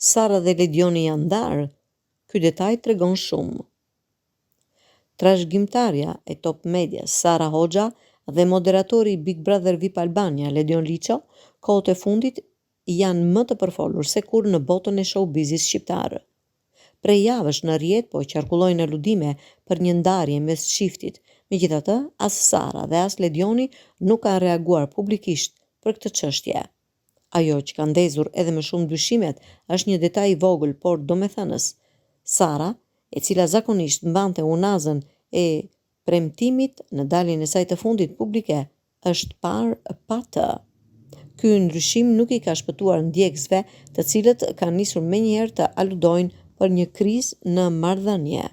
Sara dhe Ledioni janë ndarë? Ky detaj tregon shumë. Trashëgimtarja e Top Media Sara Hoxha dhe moderatori i Big Brother VIP Albania Ledion Liço, kohët e fundit janë më të përfolur se kur në botën e showbizit shqiptar. Prej javësh në rrjet po qarkullojnë aludime për një ndarje mes çiftit. Megjithatë, as Sara dhe as Ledioni nuk kanë reaguar publikisht për këtë çështje. Ajo që ka ndezur edhe më shumë dyshimet është një detaj i vogël por domethënës. Sara, e cila zakonisht mbante unazën e premtimit në daljen e saj të fundit publike, është parë pa të. Ky ndryshim nuk i ka shpëtuar ndjekësve, të cilët kanë nisur menjëherë të aludojnë për një krizë në marrëdhënie.